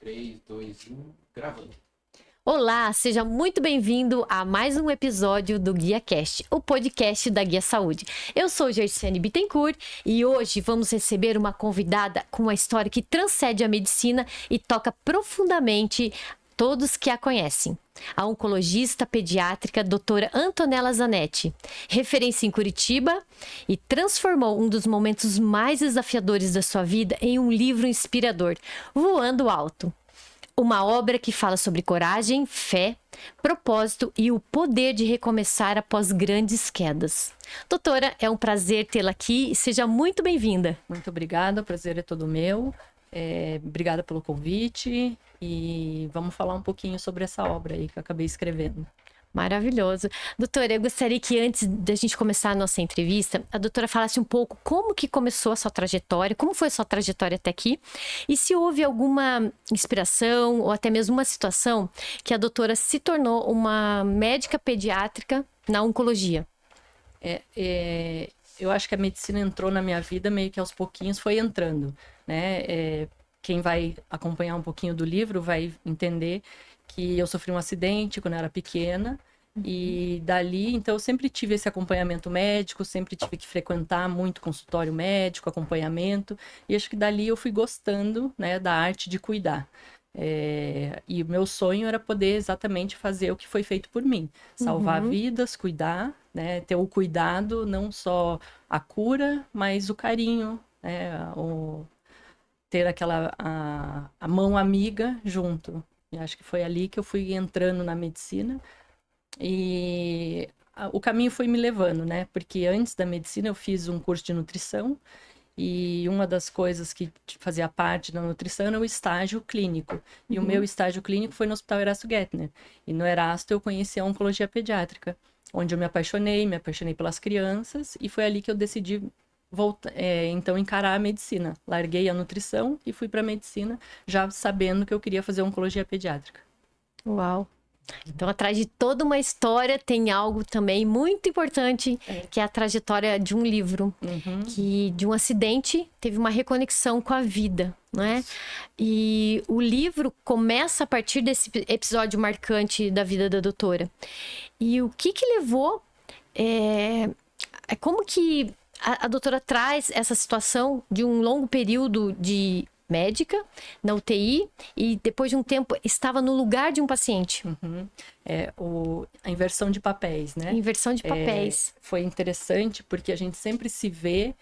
3, 2, 1, gravando. Olá, seja muito bem-vindo a mais um episódio do Guia Cast, o podcast da Guia Saúde. Eu sou Gersiane Bittencourt e hoje vamos receber uma convidada com uma história que transcende a medicina e toca profundamente todos que a conhecem. A oncologista pediátrica doutora Antonella Zanetti, referência em Curitiba e transformou um dos momentos mais desafiadores da sua vida em um livro inspirador, Voando Alto. Uma obra que fala sobre coragem, fé, propósito e o poder de recomeçar após grandes quedas. Doutora, é um prazer tê-la aqui e seja muito bem-vinda. Muito obrigada, o prazer é todo meu. Obrigada pelo convite e vamos falar um pouquinho sobre essa obra aí que eu acabei escrevendo. Maravilhoso. Doutora, eu gostaria que antes da gente começar a nossa entrevista, a doutora falasse um pouco como que começou a sua trajetória, como foi a sua trajetória até aqui, e se houve alguma inspiração ou até mesmo uma situação que a doutora se tornou uma médica pediátrica na oncologia. Eu acho que a medicina entrou na minha vida meio que aos pouquinhos, foi entrando, né? Quem vai acompanhar um pouquinho do livro vai entender que eu sofri um acidente quando eu era pequena e dali, então eu sempre tive esse acompanhamento médico, sempre tive que frequentar muito consultório médico, acompanhamento, e acho que dali eu fui gostando, né, da arte de cuidar. E o meu sonho era poder exatamente fazer o que foi feito por mim, salvar vidas, cuidar, né, ter o cuidado, não só a cura, mas o carinho, né, ter a mão amiga junto. E acho que foi ali que eu fui entrando na medicina e o caminho foi me levando, né? Porque antes da medicina eu fiz um curso de nutrição e uma das coisas que fazia parte da nutrição era o estágio clínico. E o meu estágio clínico foi no Hospital Erasto Gettner. E no Erasto eu conheci a oncologia pediátrica, onde eu me apaixonei pelas crianças e foi ali que eu decidi então encarar a medicina. Larguei a nutrição e fui para a medicina, já sabendo que eu queria fazer oncologia pediátrica. Uau! Então, atrás de toda uma história tem algo também muito importante, que é a trajetória de um livro, que de um acidente teve uma reconexão com a vida, né? E o livro começa a partir desse episódio marcante da vida da doutora. E o que levou... como que a doutora traz essa situação de um longo período de médica na UTI e depois de um tempo estava no lugar de um paciente. A inversão de papéis, né? Inversão de papéis. Foi interessante porque a gente sempre se vê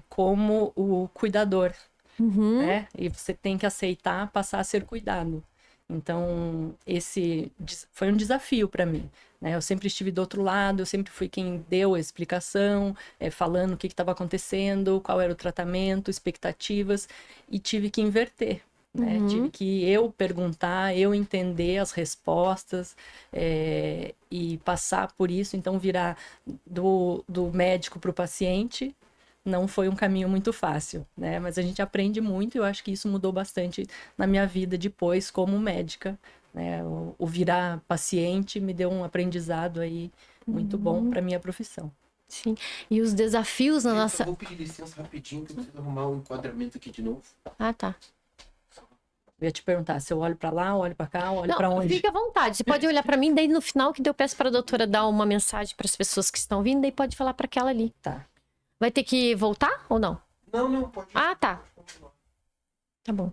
como o cuidador, né? E você tem que aceitar passar a ser cuidado. Então, esse foi um desafio para mim, né? Eu sempre estive do outro lado, eu sempre fui quem deu a explicação, falando o que estava acontecendo, qual era o tratamento, expectativas, e tive que inverter, né? Tive que eu perguntar, eu entender as respostas e passar por isso, então virar do médico para o paciente. Não foi um caminho muito fácil, né? Mas a gente aprende muito e eu acho que isso mudou bastante na minha vida depois como médica, né? O virar paciente me deu um aprendizado aí muito bom para minha profissão. Sim, e os desafios na nossa... Eu vou pedir licença rapidinho que eu preciso arrumar um enquadramento aqui de novo. Ah, tá. Eu ia te perguntar se eu olho para lá, olho para cá, olho para onde? Fique à vontade, você pode olhar para mim, daí no final que eu peço para a doutora dar uma mensagem para as pessoas que estão vindo, daí pode falar para aquela ali. Tá. Vai ter que voltar ou não? Não, pode. Ah, tá. Tá bom.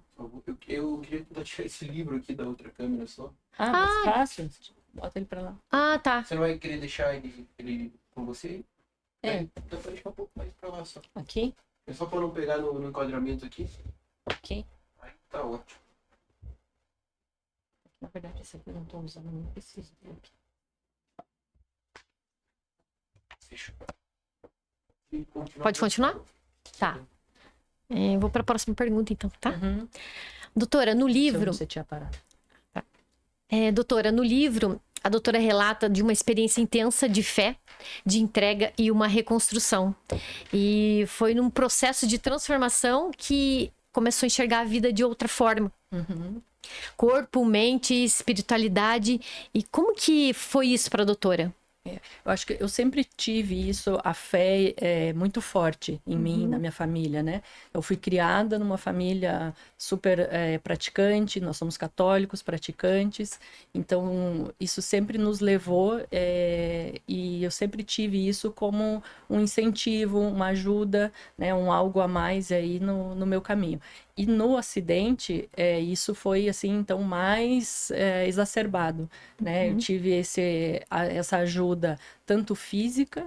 Eu queria tentar tirar esse livro aqui da outra câmera só. Mais fácil? Bota ele pra lá. Ah, tá. Você não vai querer deixar ele com você? Então pode deixar um pouco mais pra lá só. Aqui? É só pra não pegar no enquadramento aqui. Aqui? Aí tá ótimo. Na verdade, esse aqui eu não tô usando, não preciso dele aqui. Fechou. Pode continuar? Tá. Vou para a próxima pergunta, então, tá? Doutora, no livro... Você tinha parado. Tá. Doutora, no livro, a doutora relata de uma experiência intensa de fé, de entrega e uma reconstrução. E foi num processo de transformação que começou a enxergar a vida de outra forma. Corpo, mente, espiritualidade. E como que foi isso para a doutora? Eu acho que eu sempre tive isso, a fé muito forte em mim, na minha família, né? Eu fui criada numa família super praticante, nós somos católicos praticantes, então isso sempre nos levou e eu sempre tive isso como um incentivo, uma ajuda, né? Um algo a mais aí no meu caminho. E no acidente, isso foi assim, então, mais exacerbado, né? Eu tive essa ajuda tanto física,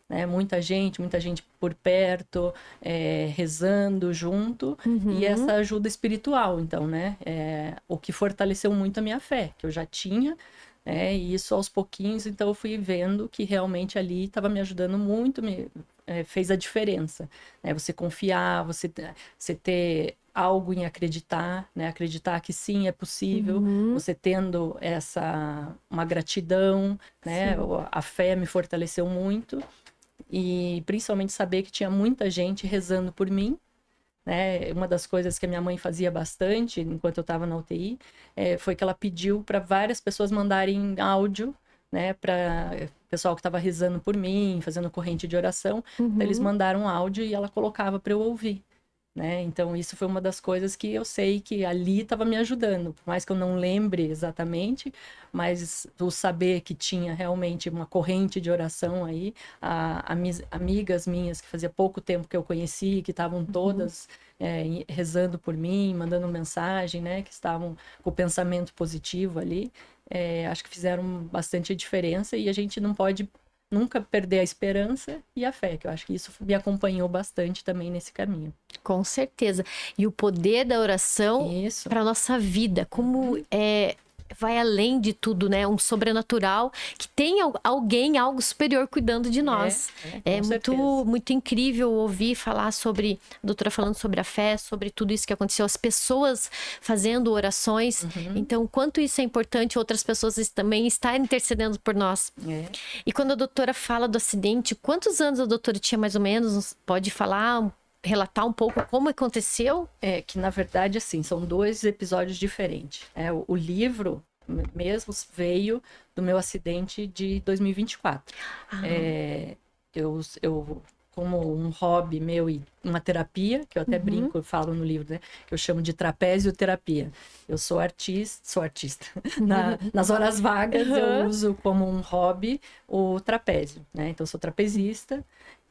né? Muita gente por perto, rezando junto, e essa ajuda espiritual, então, né? O que fortaleceu muito a minha fé, que eu já tinha, e isso aos pouquinhos, então eu fui vendo que realmente ali estava me ajudando muito, fez a diferença, né? Você confiar, você ter algo em acreditar, né? Acreditar que sim, é possível, você tendo uma gratidão, né? Sim. A fé me fortaleceu muito e principalmente saber que tinha muita gente rezando por mim, né? Uma das coisas que a minha mãe fazia bastante enquanto eu estava na UTI foi que ela pediu para várias pessoas mandarem áudio, né? Para pessoal que estava rezando por mim, fazendo corrente de oração, então, eles mandaram áudio e ela colocava para eu ouvir. Né? Então, isso foi uma das coisas que eu sei que ali estava me ajudando, por mais que eu não lembre exatamente, mas o saber que tinha realmente uma corrente de oração aí, amigas minhas que fazia pouco tempo que eu conheci, que estavam todas rezando por mim, mandando mensagem, né? Que estavam com o pensamento positivo ali, acho que fizeram bastante diferença e a gente não pode nunca perder a esperança e a fé, que eu acho que isso me acompanhou bastante também nesse caminho. Com certeza. E o poder da oração para nossa vida, como vai além de tudo, né? Um sobrenatural que tem alguém, algo superior cuidando de nós. É muito incrível ouvir falar sobre, a doutora falando sobre a fé, sobre tudo isso que aconteceu, as pessoas fazendo orações. Então, quanto isso é importante, outras pessoas também estarem intercedendo por nós. E quando a doutora fala do acidente, quantos anos a doutora tinha mais ou menos? Pode falar, relatar um pouco como aconteceu? Que na verdade, assim, são 2 episódios diferentes. O livro mesmo veio do meu acidente de 2024. Eu como um hobby meu e uma terapia, que eu até brinco, eu falo no livro, né? Que eu chamo de trapézio-terapia. Eu sou artista. Nas horas vagas, eu uso como um hobby o trapézio, né? Então, eu sou trapezista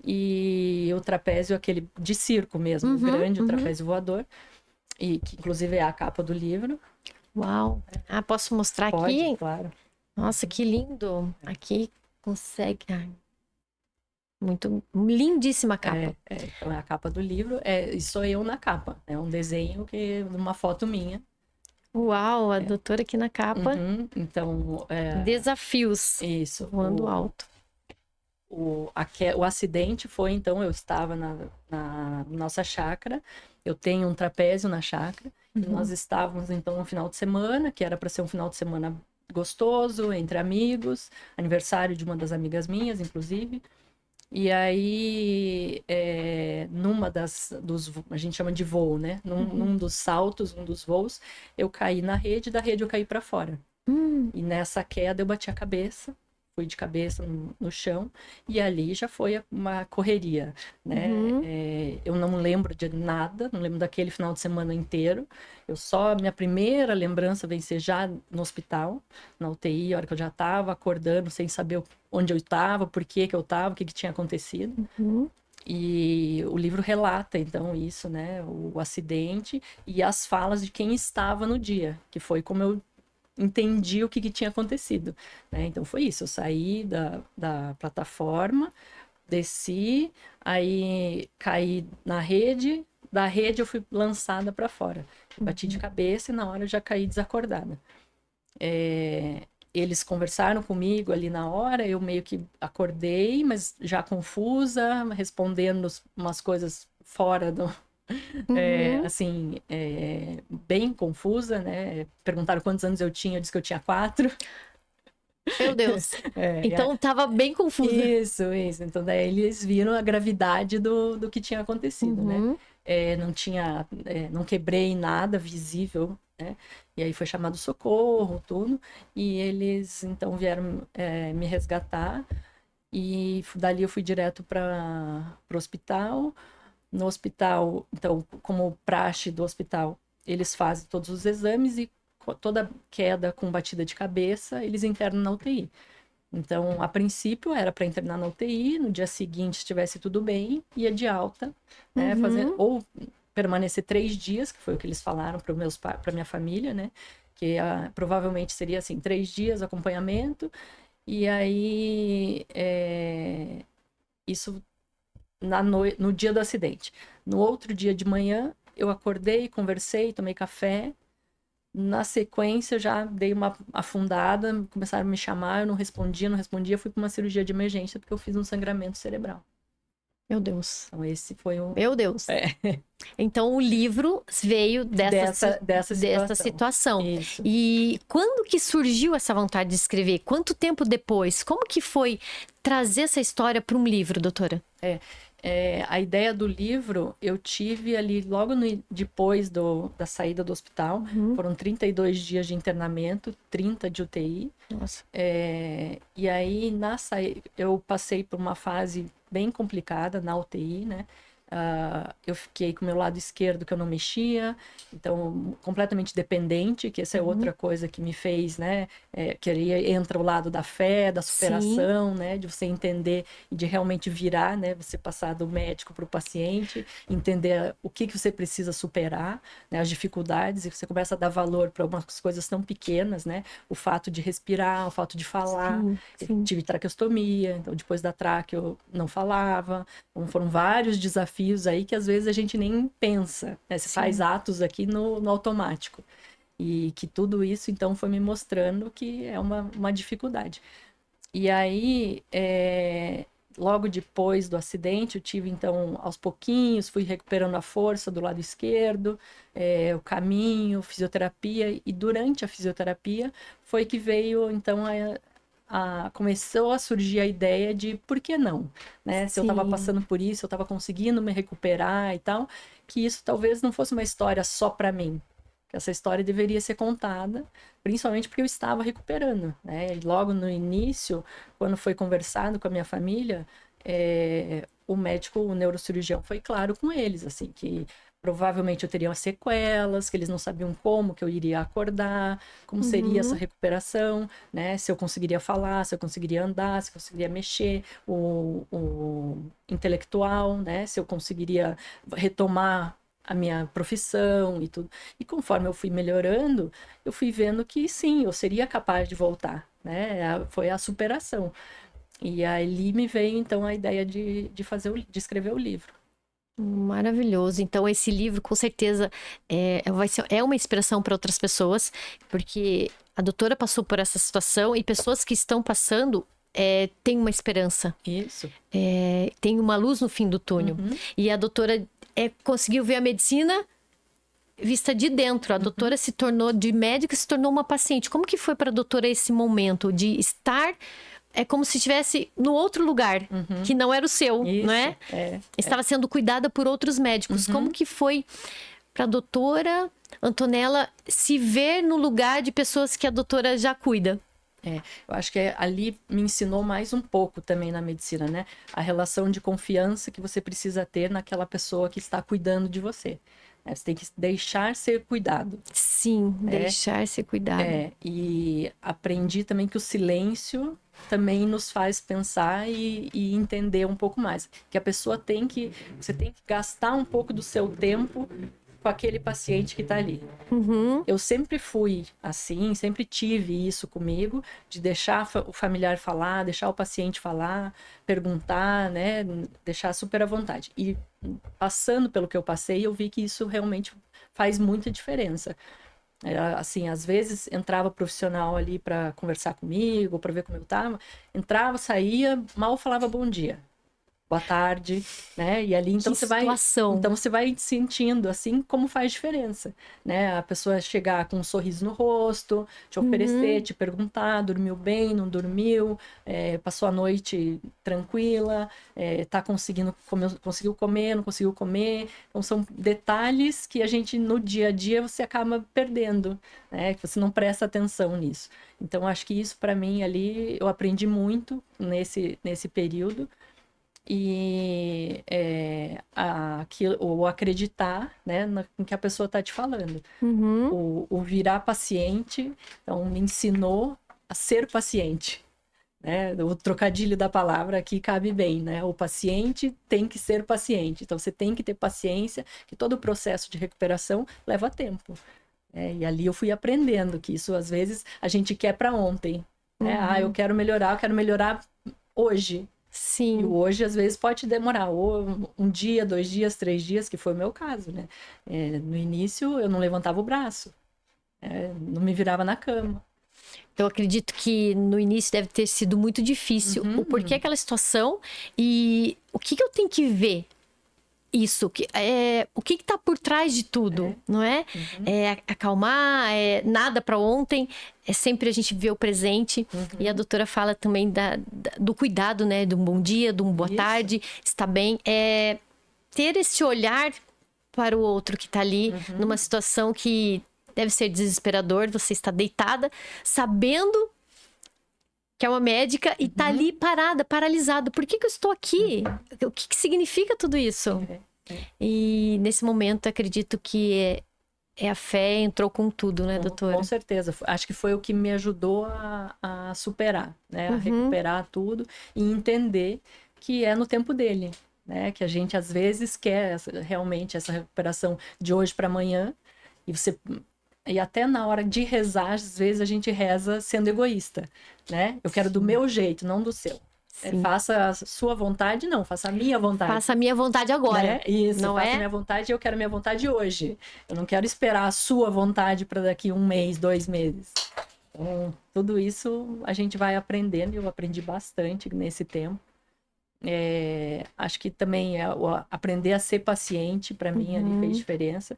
e o trapézio é aquele de circo mesmo, o grande, o trapézio voador, e que inclusive é a capa do livro. Uau! Posso mostrar Pode, aqui? Claro. Nossa, que lindo! Aqui consegue... Muito lindíssima a capa. Então é a capa do livro, e sou eu na capa. É um desenho uma foto minha. Uau, a doutora aqui na capa. Então, desafios. Isso. Voando alto. O acidente foi, então, eu estava na nossa chácara, eu tenho um trapézio na chácara, e nós estávamos, então, no final de semana, que era para ser um final de semana gostoso, entre amigos, aniversário de uma das amigas minhas, inclusive. E aí, numa a gente chama de voo, né? Num dos saltos, um dos voos, eu caí na rede, da rede eu caí para fora. E nessa queda eu bati a cabeça, fui de cabeça no chão, e ali já foi uma correria, né? Eu não lembro de nada, não lembro daquele final de semana inteiro. Minha primeira lembrança vem ser já no hospital, na UTI, a hora que eu já estava acordando, sem saber onde eu estava, por que eu estava, o que tinha acontecido. E o livro relata, então, isso, né? O acidente e as falas de quem estava no dia, que foi como eu entendi o que tinha acontecido, né? Então foi isso, eu saí da plataforma, desci, aí caí na rede, da rede eu fui lançada para fora, bati de cabeça e na hora eu já caí desacordada. Eles conversaram comigo ali na hora, eu meio que acordei, mas já confusa, respondendo umas coisas fora do... assim, bem confusa, né? Perguntaram quantos anos eu tinha, eu disse que eu tinha 4. Meu Deus. Então tava bem confusa. Isso. Então daí eles viram a gravidade do que tinha acontecido, né? não quebrei nada visível, né? E aí foi chamado socorro, tudo, e eles então vieram me resgatar, e dali eu fui direto para o hospital. No hospital, então, como praxe do hospital, eles fazem todos os exames e toda queda com batida de cabeça, eles internam na UTI. Então, a princípio, era para internar na UTI, no dia seguinte, se estivesse tudo bem, ia de alta, né? Ou permanecer 3 dias, que foi o que eles falaram para minha família, né? Que provavelmente seria assim, 3 dias acompanhamento, e aí isso no dia do acidente. No outro dia de manhã, eu acordei, conversei, tomei café. Na sequência, eu já dei uma afundada, começaram a me chamar, eu não respondia, fui para uma cirurgia de emergência porque eu fiz um sangramento cerebral. Meu Deus. Então, esse foi o... Meu Deus. Então, o livro veio dessa situação. Isso. E quando que surgiu essa vontade de escrever? Quanto tempo depois? Como que foi trazer essa história para um livro, doutora? A ideia do livro eu tive ali logo depois da saída do hospital. Foram 32 dias de internamento, 30 de UTI. Nossa. E aí, eu passei por uma fase bem complicada na UTI, né? Eu fiquei com o meu lado esquerdo que eu não mexia, então completamente dependente, que essa é outra coisa que me fez, né? Que aí entra o lado da fé, da superação, né? De você entender e de realmente virar, né? Você passar do médico para o paciente, entender o que você precisa superar, né? As dificuldades, e você começa a dar valor para algumas coisas tão pequenas, né? O fato de respirar, o fato de falar. Sim. Eu tive traqueostomia, então depois da traque eu não falava. Então, foram vários desafios aí que às vezes a gente nem pensa, né? Você faz atos aqui no automático. E que tudo isso, então, foi me mostrando que é uma dificuldade. E aí, logo depois do acidente, eu tive, então, aos pouquinhos, fui recuperando a força do lado esquerdo, o caminho, fisioterapia, e durante a fisioterapia foi que veio, então, começou a surgir a ideia de por que não, né? Se eu estava passando por isso, eu estava conseguindo me recuperar e tal, que isso talvez não fosse uma história só para mim, que essa história deveria ser contada, principalmente porque eu estava recuperando, né? E logo no início, quando foi conversado com a minha família, o médico, o neurocirurgião, foi claro com eles, assim, que provavelmente eu teria sequelas, que eles não sabiam como que eu iria acordar, como seria essa recuperação, né? Se eu conseguiria falar, se eu conseguiria andar, se eu conseguiria mexer, o intelectual, né? Se eu conseguiria retomar a minha profissão e tudo. E conforme eu fui melhorando, eu fui vendo que sim, eu seria capaz de voltar, né? Foi a superação. E ali me veio então a ideia de escrever o livro. Maravilhoso. Então, esse livro, com certeza, é uma inspiração para outras pessoas, porque a doutora passou por essa situação e pessoas que estão passando têm uma esperança. Isso. Tem uma luz no fim do túnel. E a doutora conseguiu ver a medicina vista de dentro. A doutora se tornou, de médica, se tornou uma paciente. Como que foi para a doutora esse momento de estar... É como se estivesse no outro lugar, que não era o seu, Isso, não é? Estava sendo cuidada por outros médicos. Como que foi para a doutora Antonella se ver no lugar de pessoas que a doutora já cuida? Eu acho que ali me ensinou mais um pouco também na medicina, né? A relação de confiança que você precisa ter naquela pessoa que está cuidando de você. Você tem que deixar ser cuidado. Sim, deixar ser cuidado. E aprendi também que o silêncio também nos faz pensar e entender um pouco mais. Que a pessoa você tem que gastar um pouco do seu tempo com aquele paciente que está ali. Eu sempre fui assim, sempre tive isso comigo, de deixar o familiar falar, deixar o paciente falar, perguntar, né, deixar super à vontade. E passando pelo que eu passei, eu vi que isso realmente faz muita diferença. Assim, às vezes entrava profissional ali para conversar comigo, para ver como eu estava, entrava, saía, mal falava bom dia. boa tarde, né? E ali então Que situação. então você vai sentindo assim como faz diferença, né? A pessoa chegar com um sorriso no rosto, te oferecer, te perguntar, dormiu bem, não dormiu, passou a noite tranquila, tá conseguindo comer, conseguiu comer, não conseguiu comer. Então são detalhes que a gente no dia a dia você acaba perdendo, né? Que você não presta atenção nisso. Então acho que isso para mim ali eu aprendi muito nesse período. E o acreditar, né, no que a pessoa está te falando. Uhum. O virar paciente, então me ensinou a ser paciente. Né? O trocadilho da palavra aqui cabe bem, né? O paciente tem que ser paciente. Então você tem que ter paciência, que todo o processo de recuperação leva tempo. E ali eu fui aprendendo que isso às vezes a gente quer para ontem. Né? Eu quero melhorar hoje. E Sim. o hoje, às vezes, pode demorar ou um dia, 2 dias, 3 dias, que foi o meu caso, né? No início, eu não levantava o braço, não me virava na cama. Eu acredito que no início deve ter sido muito difícil o porquê aquela situação e o que eu tenho que ver isso, o que tá por trás de tudo, não é? Acalmar, nada para ontem, sempre a gente vê o presente. E a doutora fala também do cuidado, né? De um bom dia, de uma boa tarde, está bem. Ter esse olhar para o outro que tá ali numa situação que deve ser desesperador. Você está deitada, sabendo que é uma médica e tá ali parada, paralisada. Por que eu estou aqui? O que significa tudo isso? E nesse momento, acredito que a fé entrou com tudo, né, doutora? Com certeza. Acho que foi o que me ajudou a superar, né? A recuperar tudo e entender que é no tempo dele, né? Que a gente, às vezes, quer realmente essa recuperação de hoje para amanhã. E até na hora de rezar, às vezes a gente reza sendo egoísta, né? Eu quero do meu jeito, não do seu. Faça a sua vontade, não, faça a minha vontade. Faça a minha vontade agora. Né? Isso, não faça a minha vontade e eu quero a minha vontade hoje. Eu não quero esperar a sua vontade para daqui 1 mês, 2 meses. Então, tudo isso a gente vai aprendendo e eu aprendi bastante nesse tempo. Acho que também aprender a ser paciente, para mim, ali fez diferença.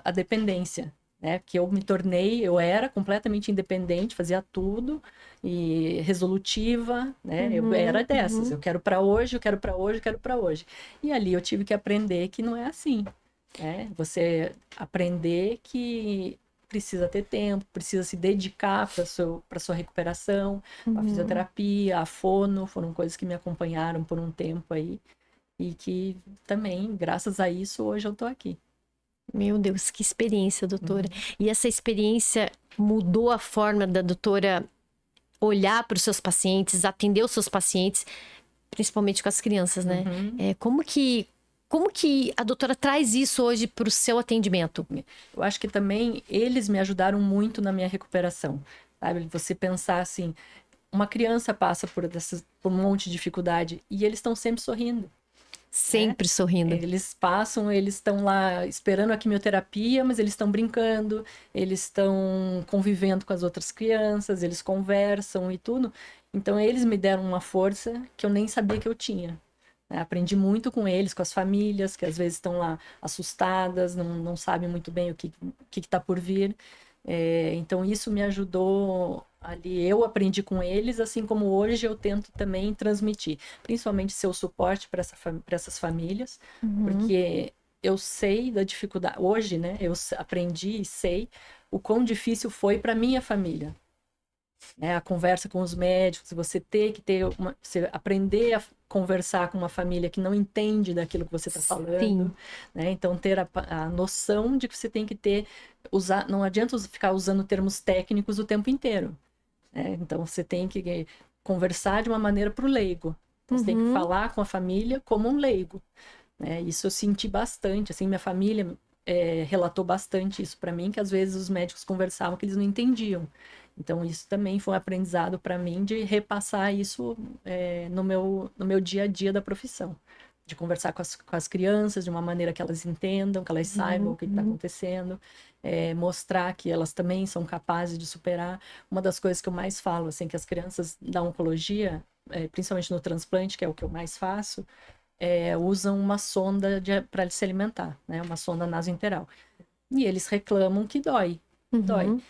A dependência, né? Porque eu era completamente independente, fazia tudo e resolutiva, né? Eu era dessas, eu quero para hoje, eu quero para hoje, eu quero para hoje. E ali eu tive que aprender que não é assim, né? Você aprender que precisa ter tempo, precisa se dedicar para sua recuperação, a fisioterapia, a fono, foram coisas que me acompanharam por um tempo aí. E que também, graças a isso, hoje eu tô aqui. Meu Deus, que experiência, doutora. E essa experiência mudou a forma da doutora olhar para os seus pacientes, atender os seus pacientes, principalmente com as crianças, né? Como que a doutora traz isso hoje para o seu atendimento? Eu acho que também eles me ajudaram muito na minha recuperação, sabe? Você pensar assim, uma criança passa por um monte de dificuldade e eles estão sempre sorrindo. Sempre sorrindo. Eles estão lá esperando a quimioterapia, mas eles estão brincando, eles estão convivendo com as outras crianças, eles conversam e tudo. Então, eles me deram uma força que eu nem sabia que eu tinha. Aprendi muito com eles, com as famílias, que às vezes estão lá assustadas, não sabem muito bem o que está por vir. Então, isso me ajudou ali. Eu aprendi com eles, assim como hoje eu tento também transmitir, principalmente ser o suporte para essas famílias, porque eu sei da dificuldade. Hoje, né, eu aprendi e sei o quão difícil foi para minha família. A conversa com os médicos, você você aprender a conversar com uma família que não entende daquilo que você está falando, né? Então ter a noção de que você tem que não adianta ficar usando termos técnicos o tempo inteiro, né? Então você tem que conversar de uma maneira para o leigo, então, você tem que falar com a família como um leigo, né? Isso eu senti bastante, assim, minha família relatou bastante isso para mim, que às vezes os médicos conversavam que eles não entendiam. Então, isso também foi um aprendizado para mim de repassar isso no meu dia a dia da profissão. De conversar com as crianças de uma maneira que elas entendam, que elas saibam o que está acontecendo. Mostrar que elas também são capazes de superar. Uma das coisas que eu mais falo, assim, que as crianças da oncologia, principalmente no transplante, que é o que eu mais faço, usam uma sonda para se alimentar, né? Uma sonda nasointeral. E eles reclamam que dói. Dói.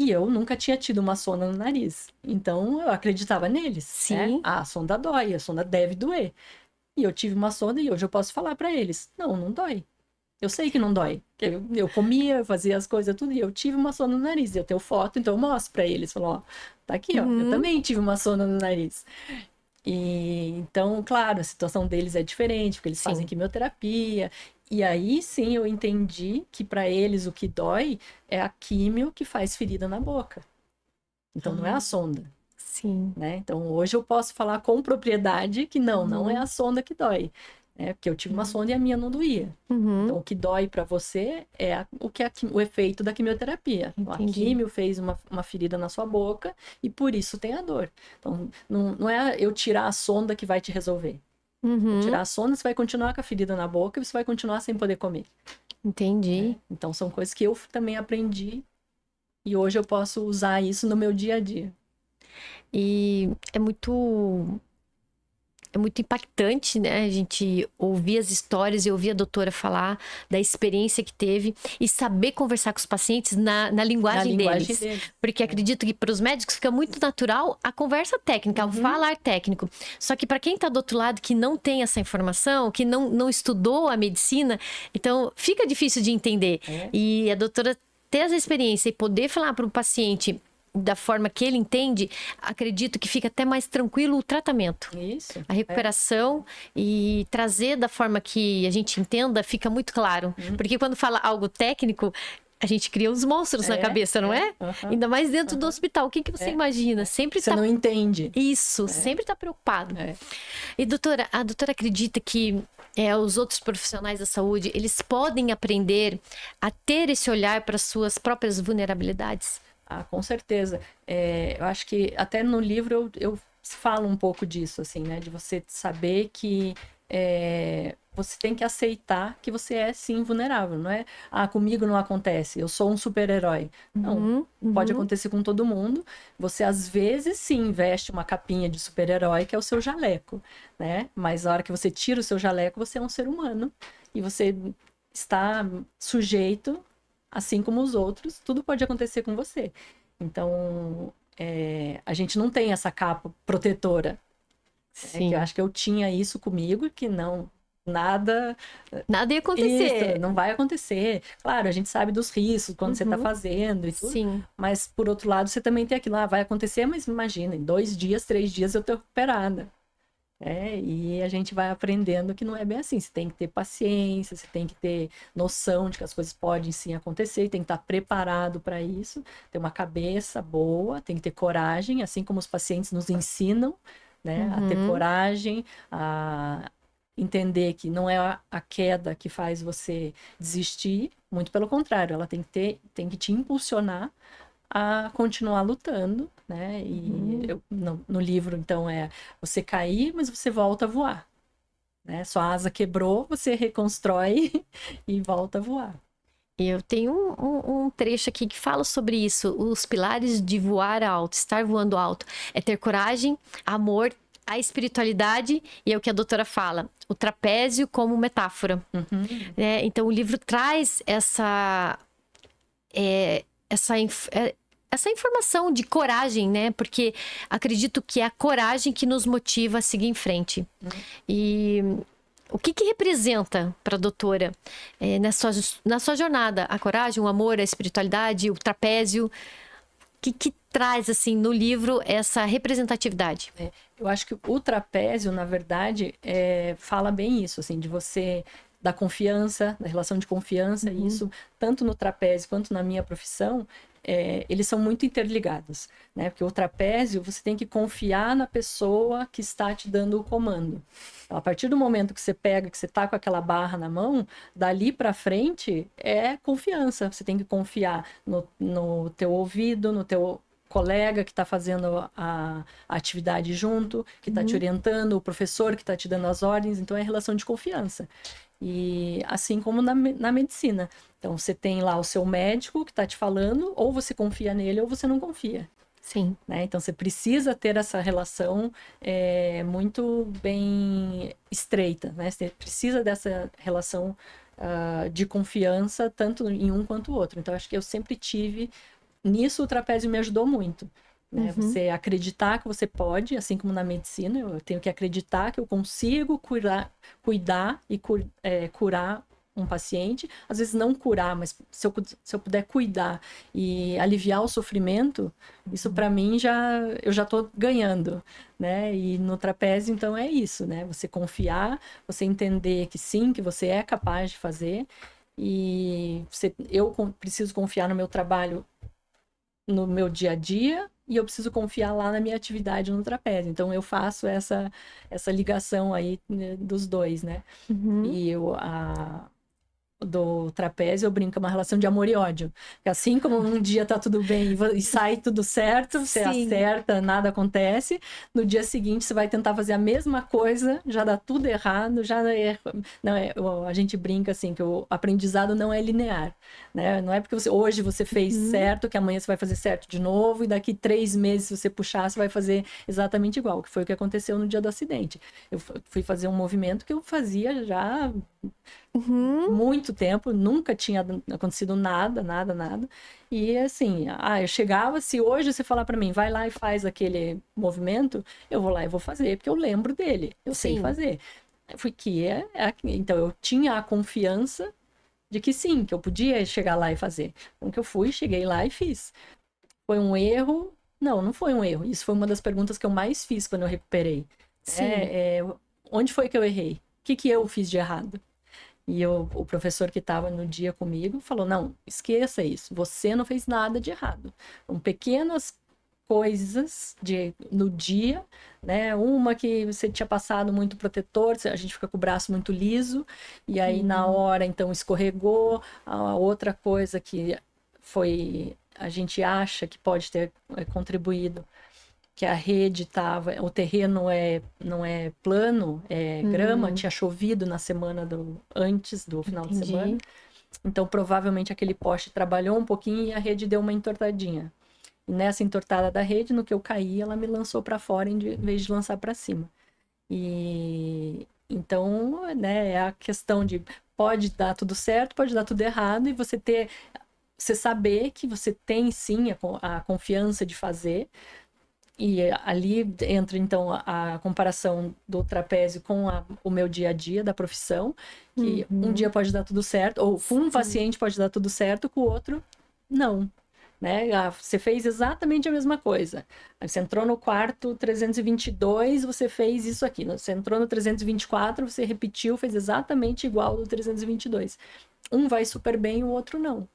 E eu nunca tinha tido uma sonda no nariz. Então, eu acreditava neles. Sim. Né? A sonda dói, a sonda deve doer. E eu tive uma sonda e hoje eu posso falar para eles: não dói. Eu sei que não dói. Eu comia, eu fazia as coisas tudo e eu tive uma sonda no nariz. Eu tenho foto, então eu mostro para eles. Falo, ó, tá aqui, ó. Eu também tive uma sonda no nariz. E então, claro, a situação deles é diferente, porque eles fazem quimioterapia. E aí sim eu entendi que para eles o que dói é a químio que faz ferida na boca. Então não é a sonda. Sim. Né? Então hoje eu posso falar com propriedade que não é a sonda que dói. Né? Porque eu tive uma sonda e a minha não doía. Então o que dói para você é o efeito da quimioterapia. Então, a químio fez uma ferida na sua boca e por isso tem a dor. Então não é eu tirar a sonda que vai te resolver. Tirar a sonda, você vai continuar com a ferida na boca e você vai continuar sem poder comer. Entendi. Então são coisas que eu também aprendi e hoje eu posso usar isso no meu dia a dia. E é muito impactante, né? A gente ouvir as histórias e ouvir a doutora falar da experiência que teve e saber conversar com os pacientes na linguagem deles. Porque acredito que para os médicos fica muito natural a conversa técnica, o falar técnico. Só que para quem está do outro lado, que não tem essa informação, que não estudou a medicina, então fica difícil de entender. E a doutora ter essa experiência e poder falar para o paciente da forma que ele entende, acredito que fica até mais tranquilo o tratamento. Isso. A recuperação e trazer da forma que a gente entenda fica muito claro. Porque quando fala algo técnico, a gente cria uns monstros na cabeça, não é? Ainda mais dentro do hospital. O que você imagina? Sempre você não entende. Isso, sempre está preocupado. E a doutora acredita que os outros profissionais da saúde, eles podem aprender a ter esse olhar para as suas próprias vulnerabilidades? Ah, com certeza. Eu acho que até no livro eu falo um pouco disso, assim, né? De você saber que você tem que aceitar que você é, sim, vulnerável, não é? Ah, comigo não acontece, eu sou um super-herói. Não, pode acontecer com todo mundo. Você, às vezes, sim, veste uma capinha de super-herói, que é o seu jaleco, né? Mas na hora que você tira o seu jaleco, você é um ser humano. E você está sujeito, assim como os outros, tudo pode acontecer com você. Então, a gente não tem essa capa protetora. Que eu acho que eu tinha isso comigo, que nada ia acontecer. Isso, não vai acontecer. Claro, a gente sabe dos riscos quando você está fazendo e tudo. Sim. Mas, por outro lado, você também tem aquilo, vai acontecer, mas imagina, em 2 dias, 3 dias eu tô recuperada. E a gente vai aprendendo que não é bem assim. Você tem que ter paciência, você tem que ter noção de que as coisas podem sim acontecer, tem que estar preparado para isso, ter uma cabeça boa, tem que ter coragem, assim como os pacientes nos ensinam, né, a ter coragem, a entender que não é a queda que faz você desistir, muito pelo contrário, ela tem que te impulsionar a continuar lutando, né? E no livro, então, você cair, mas você volta a voar, né? Sua asa quebrou, você reconstrói e volta a voar. Eu tenho um trecho aqui que fala sobre isso. Os pilares de voar alto, estar voando alto, é ter coragem, amor, a espiritualidade, e é o que a doutora fala, o trapézio como metáfora. Então, o livro traz essa informação de coragem, né? Porque acredito que é a coragem que nos motiva a seguir em frente. E o que representa para a doutora na sua jornada a coragem, o amor, a espiritualidade, o trapézio? O que traz, assim, no livro essa representatividade? Eu acho que o trapézio, na verdade, fala bem isso, assim, de você... da confiança, da relação de confiança, e isso, tanto no trapézio quanto na minha profissão, eles são muito interligados, né? Porque o trapézio, você tem que confiar na pessoa que está te dando o comando. Então, a partir do momento que você pega, que você tá com aquela barra na mão, dali para frente é confiança. Você tem que confiar no teu ouvido, no teu colega que está fazendo a atividade junto, que está te orientando, o professor que está te dando as ordens. Então, é relação de confiança. E assim como na medicina. Então, você tem lá o seu médico que está te falando, ou você confia nele ou você não confia. Sim. né? Então, você precisa ter essa relação muito bem estreita, né? Você precisa dessa relação de confiança, tanto em um quanto o outro. Então, acho que eu sempre tive... Nisso, o trapézio me ajudou muito. Né? Você acreditar que você pode, assim como na medicina, eu tenho que acreditar que eu consigo cuidar e curar um paciente, às vezes não curar, mas se eu puder cuidar e aliviar o sofrimento, isso para mim eu já tô ganhando, né? E no trapézio, então, é isso, né? Você confiar, você entender que sim, que você é capaz de fazer, e eu preciso confiar no meu trabalho, no meu dia a dia, e eu preciso confiar lá na minha atividade no trapézio. Então, eu faço essa ligação aí, né, dos dois, né? E do trapézio, eu brinco, é uma relação de amor e ódio. Porque assim como um dia tá tudo bem e sai tudo certo, você acerta, nada acontece, no dia seguinte você vai tentar fazer a mesma coisa, já dá tudo errado, a gente brinca assim, que o aprendizado não é linear, né? Não é porque hoje você fez certo, que amanhã você vai fazer certo de novo, e daqui 3 meses, se você puxar, você vai fazer exatamente igual, que foi o que aconteceu no dia do acidente. Eu fui fazer um movimento que eu fazia já muito tempo, nunca tinha acontecido nada. E assim, eu chegava, se hoje você falar para mim, vai lá e faz aquele movimento, eu vou lá e vou fazer, porque eu lembro dele, eu sei fazer. Então eu tinha a confiança de que sim, que eu podia chegar lá e fazer. Então que eu fui, cheguei lá e fiz. Foi um erro? Não foi um erro. Isso foi uma das perguntas que eu mais fiz quando eu recuperei. Onde foi que eu errei? O que eu fiz de errado? E o professor que estava no dia comigo falou, não, esqueça isso, você não fez nada de errado. São pequenas coisas no dia, né? Uma que você tinha passado muito protetor, a gente fica com o braço muito liso, e aí na hora, então, escorregou. A outra coisa que a gente acha que pode ter contribuído, que a rede o terreno não é plano, é grama, tinha chovido na semana antes do final de semana. Então, provavelmente, aquele poste trabalhou um pouquinho e a rede deu uma entortadinha. E nessa entortada da rede, no que eu caí, ela me lançou para fora em vez de lançar para cima. E então, né, é a questão de pode dar tudo certo, pode dar tudo errado, e você saber que você tem sim a confiança de fazer. E ali entra, então, a comparação do trapézio com o meu dia a dia da profissão, que um dia pode dar tudo certo, ou com um paciente pode dar tudo certo, com o outro, não. Né? Você fez exatamente a mesma coisa. Você entrou no quarto 322, você fez isso aqui. Você entrou no 324, você repetiu, fez exatamente igual do 322. Um vai super bem, o outro não.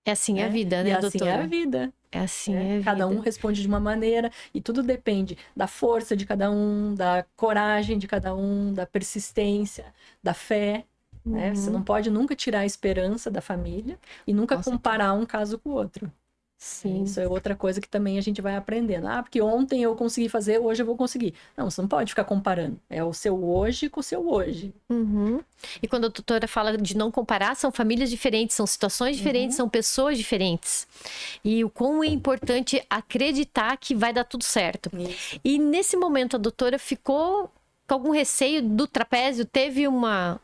É assim a vida, né, doutora? É assim é a vida. É assim a vida. Cada um responde de uma maneira, e tudo depende da força de cada um, da coragem de cada um, da persistência, da fé. Né? Você não pode nunca tirar a esperança da família e nunca comparar um caso com o outro. Sim. Isso é outra coisa que também a gente vai aprendendo. Porque ontem eu consegui fazer, hoje eu vou conseguir. Não, você não pode ficar comparando. É o seu hoje com o seu hoje. E quando a doutora fala de não comparar, são famílias diferentes, são situações diferentes, são pessoas diferentes. E o quão é importante acreditar que vai dar tudo certo. Isso. E nesse momento a doutora ficou com algum receio do trapézio? Teve uma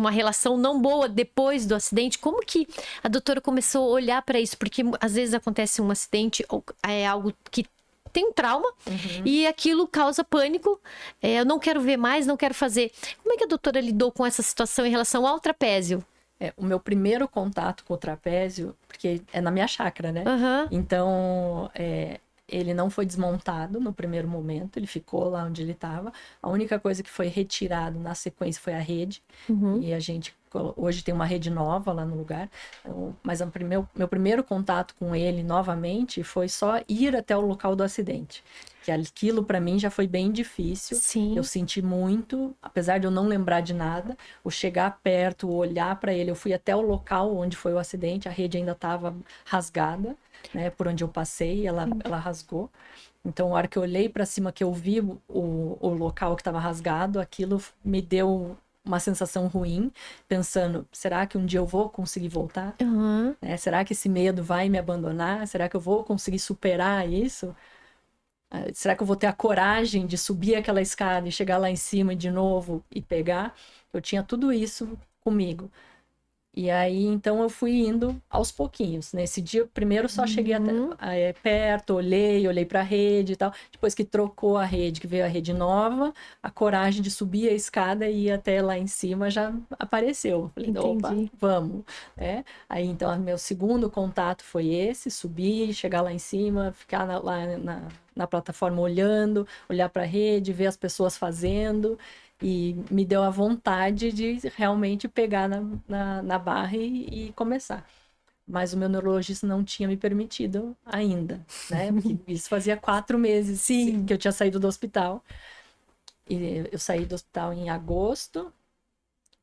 relação não boa depois do acidente? Como que a doutora começou a olhar para isso? Porque às vezes acontece um acidente ou é algo que tem um trauma e aquilo causa pânico. Eu não quero ver mais, não quero fazer. Como é que a doutora lidou com essa situação em relação ao trapézio? O meu primeiro contato com o trapézio, porque é na minha chácara, né? Então, ele não foi desmontado no primeiro momento, ele ficou lá onde ele estava. A única coisa que foi retirado na sequência foi a rede. E a gente hoje tem uma rede nova lá no lugar. Então, mas meu primeiro contato com ele novamente foi só ir até o local do acidente. Que aquilo para mim já foi bem difícil. Sim. Eu senti muito, apesar de eu não lembrar de nada, o chegar perto, o olhar para ele. Eu fui até o local onde foi o acidente, a rede ainda estava rasgada, né? Por onde eu passei, ela rasgou. Então, a hora que eu olhei para cima, que eu vi o local que estava rasgado, aquilo me deu uma sensação ruim, pensando, será que um dia eu vou conseguir voltar? Uhum. Né? Será que esse medo vai me abandonar? Será que eu vou conseguir superar isso? Será que eu vou ter a coragem de subir aquela escada e chegar lá em cima de novo e pegar? Eu tinha tudo isso comigo. E aí, então, eu fui indo aos pouquinhos. Nesse dia, primeiro só cheguei até, perto, olhei para a rede e tal. Depois que trocou a rede, que veio a rede nova, a coragem de subir a escada e ir até lá em cima já apareceu. Falei, opa, Entendi. vamos. Né? Aí, então, meu segundo contato foi esse, subir, chegar lá em cima, ficar lá na plataforma olhando, olhar para a rede, ver as pessoas fazendo. E me deu a vontade de realmente pegar na barra e começar. Mas o meu neurologista não tinha me permitido ainda, né? Porque isso fazia 4 meses que eu tinha saído do hospital. E eu saí do hospital em agosto.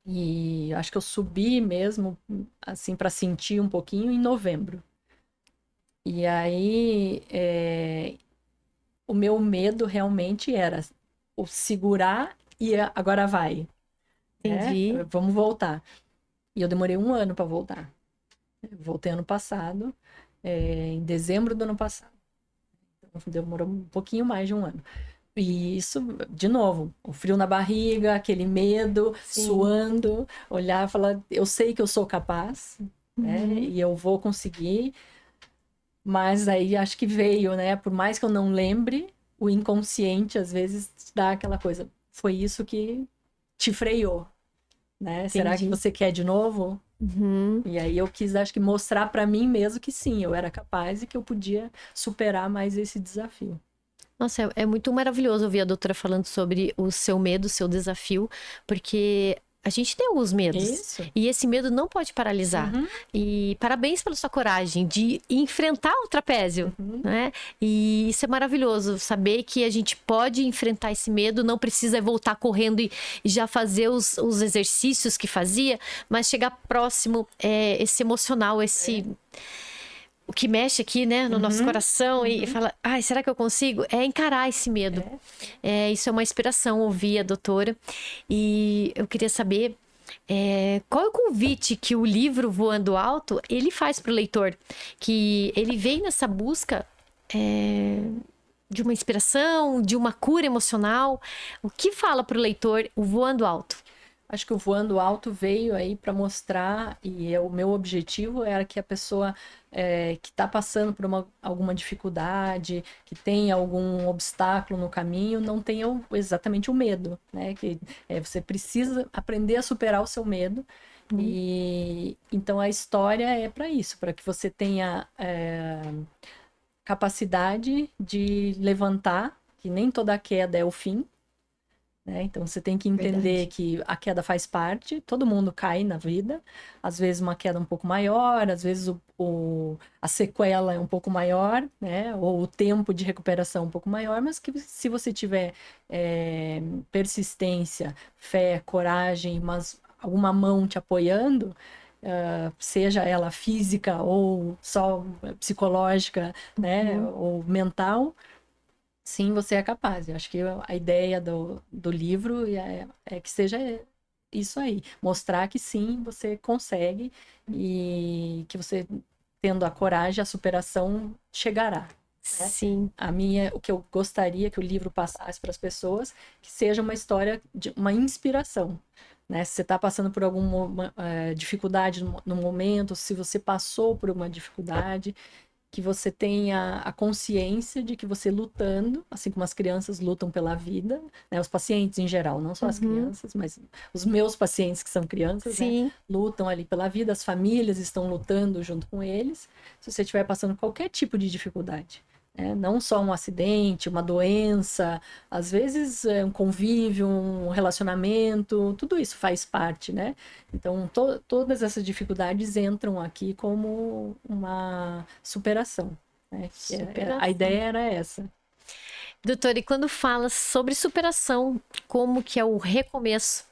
E acho que eu subi mesmo, assim, para sentir um pouquinho em novembro. E aí, o meu medo realmente era o segurar e agora vai. Entendi. Vamos voltar. E eu demorei 1 ano para voltar. Eu voltei ano passado, em dezembro do ano passado. Então, demorou um pouquinho mais de 1 ano. E isso, de novo, o frio na barriga, aquele medo, suando, olhar e falar, eu sei que eu sou capaz, né? E eu vou conseguir. Mas aí acho que veio, né? Por mais que eu não lembre, o inconsciente às vezes dá aquela coisa. Foi isso que te freou, né? Será que você quer de novo? E aí eu quis, acho que, mostrar para mim mesmo que sim, eu era capaz e que eu podia superar mais esse desafio. Nossa, é muito maravilhoso ouvir a doutora falando sobre o seu medo, o seu desafio, porque a gente tem alguns medos. Isso. E esse medo não pode paralisar. E parabéns pela sua coragem de enfrentar o trapézio, né? E isso é maravilhoso, saber que a gente pode enfrentar esse medo, não precisa voltar correndo e já fazer os exercícios que fazia, mas chegar próximo, esse emocional, esse... O que mexe aqui, né, no nosso coração e fala, ai, será que eu consigo? É encarar esse medo. Isso é uma inspiração, ouvir a doutora. E eu queria saber qual é o convite que o livro Voando Alto, ele faz para o leitor? Que ele vem nessa busca de uma inspiração, de uma cura emocional. O que fala para o leitor o Voando Alto? Acho que o Voando Alto veio aí para mostrar, e o meu objetivo era que a pessoa que está passando por alguma dificuldade, que tem algum obstáculo no caminho, não tenha exatamente o medo, né? Que você precisa aprender a superar o seu medo. E então a história é para isso, para que você tenha capacidade de levantar, que nem toda queda é o fim. Então, você tem que entender que a queda faz parte, todo mundo cai na vida, às vezes uma queda um pouco maior, às vezes a sequela é um pouco maior, né? Ou o tempo de recuperação um pouco maior, mas que se você tiver persistência, fé, coragem, mas alguma mão te apoiando, seja ela física ou só psicológica, né? Ou mental, sim, você é capaz. Eu acho que a ideia do livro é que seja isso aí. Mostrar que sim, você consegue e que você, tendo a coragem, a superação chegará. Né? Sim. O que eu gostaria que o livro passasse para as pessoas, que seja uma história de uma inspiração. Né? Se você está passando por alguma dificuldade no momento, se você passou por uma dificuldade, que você tenha a consciência de que você lutando, assim como as crianças lutam pela vida, né? Os pacientes em geral, não só as crianças, mas os meus pacientes que são crianças, né? Lutam ali pela vida, as famílias estão lutando junto com eles. Se você estiver passando qualquer tipo de dificuldade, né? Não só um acidente, uma doença, às vezes um convívio, um relacionamento, tudo isso faz parte, né? Então, todas essas dificuldades entram aqui como uma superação. Né? A ideia era essa. Doutora, e quando fala sobre superação, como que é o recomeço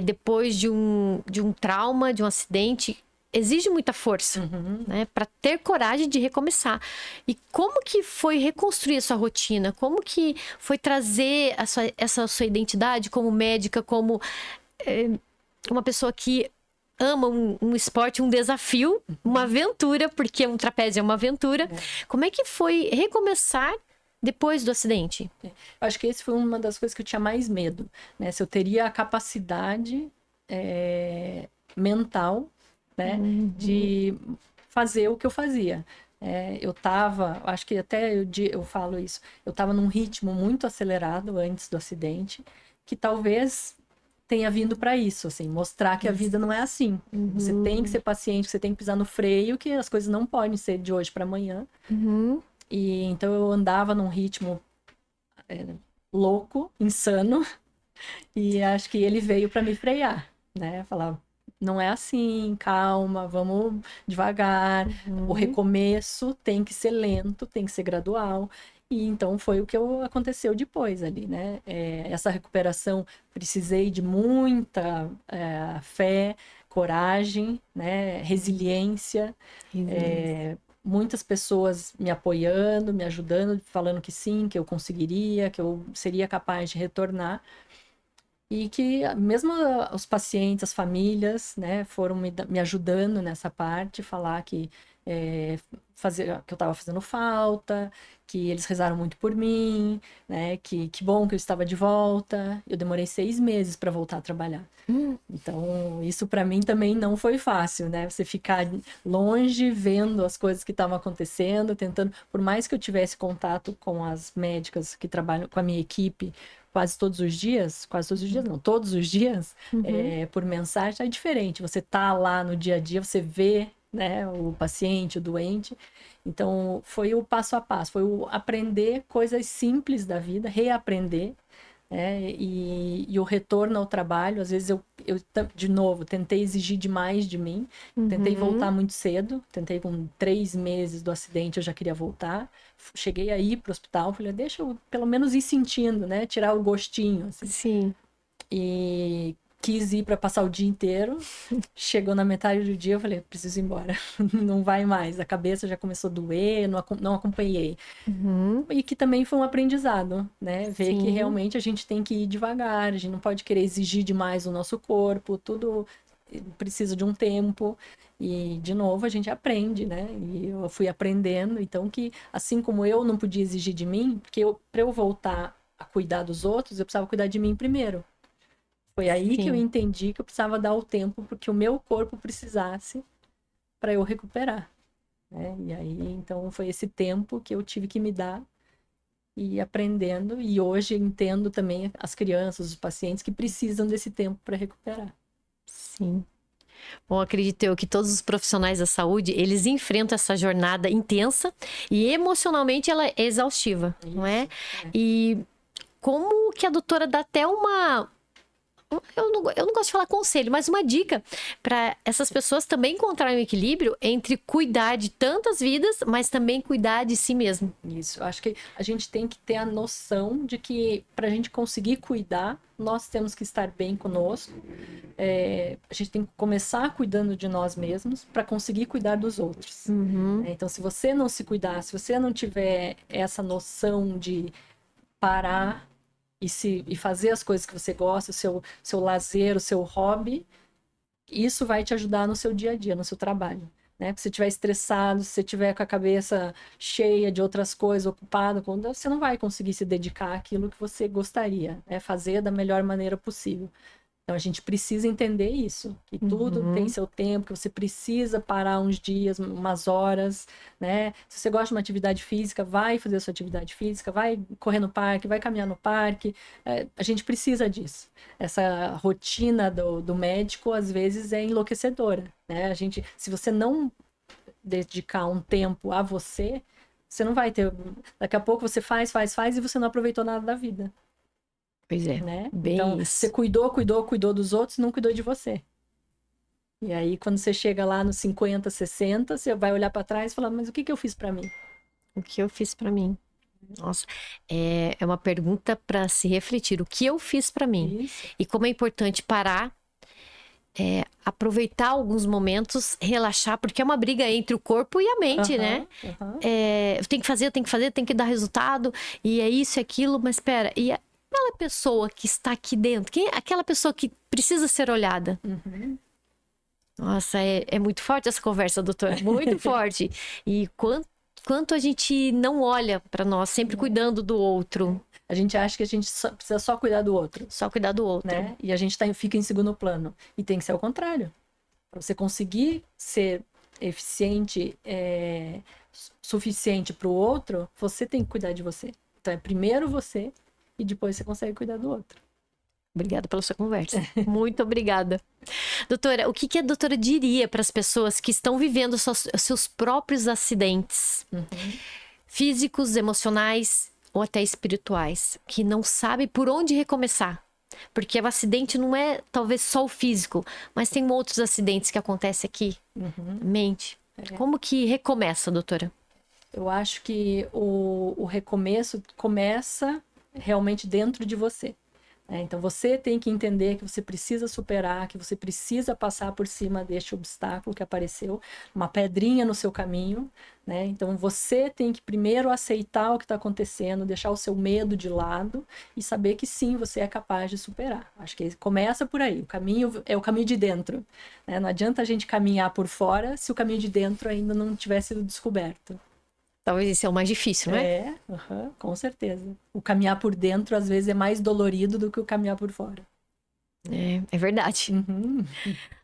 depois de um trauma, de um acidente, exige muita força, né, para ter coragem de recomeçar. E como que foi reconstruir a sua rotina? Como que foi trazer essa sua identidade como médica, como uma pessoa que ama um esporte, um desafio, uma aventura, porque um trapézio é uma aventura. Como é que foi recomeçar depois do acidente? Eu acho que esse foi uma das coisas que eu tinha mais medo, né? Se eu teria a capacidade mental, né, de fazer o que eu fazia. Eu tava, acho que até eu falo isso, eu tava num ritmo muito acelerado antes do acidente, que talvez tenha vindo para isso, assim, mostrar que a vida não é assim. Você tem que ser paciente, você tem que pisar no freio, que as coisas não podem ser de hoje para amanhã. E então eu andava num ritmo louco, insano, e acho que ele veio para me frear, né? Falar, não é assim, calma, vamos devagar. O recomeço tem que ser lento, tem que ser gradual. E então foi o que aconteceu depois ali, né? Essa recuperação, precisei de muita fé, coragem, né? Resiliência. Muitas pessoas me apoiando, me ajudando, falando que sim, que eu conseguiria, que eu seria capaz de retornar. E que mesmo os pacientes, as famílias, né, foram me ajudando nessa parte, falar que que eu estava fazendo falta, que eles rezaram muito por mim, né, que bom que eu estava de volta. Eu demorei 6 meses para voltar a trabalhar. Então, isso para mim também não foi fácil, né? Você ficar longe, vendo as coisas que estavam acontecendo, tentando, por mais que eu tivesse contato com as médicas que trabalham com a minha equipe, quase todos os dias não, todos os dias, por mensagem, é diferente. Você tá lá no dia a dia, você vê, né, o paciente, o doente. Então, foi o passo a passo, foi o aprender coisas simples da vida, reaprender, né, e o retorno ao trabalho. Às vezes eu, de novo, tentei exigir demais de mim, tentei voltar muito cedo, tentei com 3 meses do acidente, eu já queria voltar. Cheguei a ir pro hospital, falei, deixa eu pelo menos ir sentindo, né? Tirar o gostinho, assim. Sim. E quis ir para passar o dia inteiro. Chegou na metade do dia, eu falei, preciso ir embora. Não vai mais. A cabeça já começou a doer, não acompanhei. E que também foi um aprendizado, né? Ver que realmente a gente tem que ir devagar, a gente não pode querer exigir demais o nosso corpo, tudo precisa de um tempo. E, de novo, a gente aprende, né? E eu fui aprendendo. Então, que assim como eu não podia exigir de mim, porque para eu voltar a cuidar dos outros, eu precisava cuidar de mim primeiro. Foi aí que eu entendi que eu precisava dar o tempo porque o meu corpo precisasse para eu recuperar, né? E aí, então, foi esse tempo que eu tive que me dar e ir aprendendo. E hoje entendo também as crianças, os pacientes que precisam desse tempo para recuperar. Sim. Bom, acredito eu que todos os profissionais da saúde, eles enfrentam essa jornada intensa e emocionalmente ela é exaustiva, não é? E como que a doutora dá até uma... Eu não gosto de falar conselho, mas uma dica para essas pessoas também encontrarem um equilíbrio entre cuidar de tantas vidas, mas também cuidar de si mesmo. Isso, acho que a gente tem que ter a noção de que para a gente conseguir cuidar, nós temos que estar bem conosco. A gente tem que começar cuidando de nós mesmos para conseguir cuidar dos outros. Então, se você não se cuidar, se você não tiver essa noção de parar e fazer as coisas que você gosta, o seu lazer, o seu hobby, isso vai te ajudar no seu dia a dia, no seu trabalho, né? Se você estiver estressado, se você estiver com a cabeça cheia de outras coisas, ocupado, você não vai conseguir se dedicar àquilo que você gostaria, né? Fazer da melhor maneira possível. Então, a gente precisa entender isso, que tudo tem seu tempo, que você precisa parar uns dias, umas horas, né? Se você gosta de uma atividade física, vai fazer a sua atividade física, vai correr no parque, vai caminhar no parque. A gente precisa disso. Essa rotina do médico, às vezes, é enlouquecedora, né? Se você não dedicar um tempo a você, você não vai ter... Daqui a pouco você faz e você não aproveitou nada da vida. Pois é, né? bem Então, isso. você cuidou dos outros e não cuidou de você. E aí, quando você chega lá nos 50, 60, você vai olhar para trás e falar, mas o que eu fiz para mim? O que eu fiz para mim? Nossa, é uma pergunta para se refletir. O que eu fiz para mim? Isso. E como é importante parar, aproveitar alguns momentos, relaxar, porque é uma briga entre o corpo e a mente, né? Eu tenho que fazer, eu tenho que dar resultado, e é isso e aquilo, mas espera, aquela pessoa que está aqui dentro? Quem é aquela pessoa que precisa ser olhada? Uhum. Nossa, é muito forte essa conversa, doutora. Muito forte. E quanto a gente não olha para nós, sempre cuidando do outro. A gente acha que a gente precisa só cuidar do outro, Só cuidar do outro. né? E a gente fica em segundo plano. E tem que ser o contrário. Para você conseguir ser eficiente, suficiente para o outro, você tem que cuidar de você. Então é primeiro você e depois você consegue cuidar do outro. Obrigada pela sua conversa. Muito obrigada. Doutora, o que a doutora diria para as pessoas que estão vivendo seus próprios acidentes físicos, emocionais ou até espirituais, que não sabem por onde recomeçar? Porque o acidente não é talvez só o físico, mas tem outros acidentes que acontecem aqui, mente. Como que recomeça, doutora? Eu acho que o recomeço começa realmente dentro de você. Então você tem que entender que você precisa superar, que você precisa passar por cima deste obstáculo que apareceu, uma pedrinha no seu caminho, né? Então você tem que primeiro aceitar o que está acontecendo, deixar o seu medo de lado e saber que sim, você é capaz de superar. Acho que começa por aí, o caminho é o caminho de dentro, né? Não adianta a gente caminhar por fora se o caminho de dentro ainda não tiver sido descoberto. Talvez esse é o mais difícil, não é? Com certeza. O caminhar por dentro, às vezes, é mais dolorido do que o caminhar por fora. É verdade.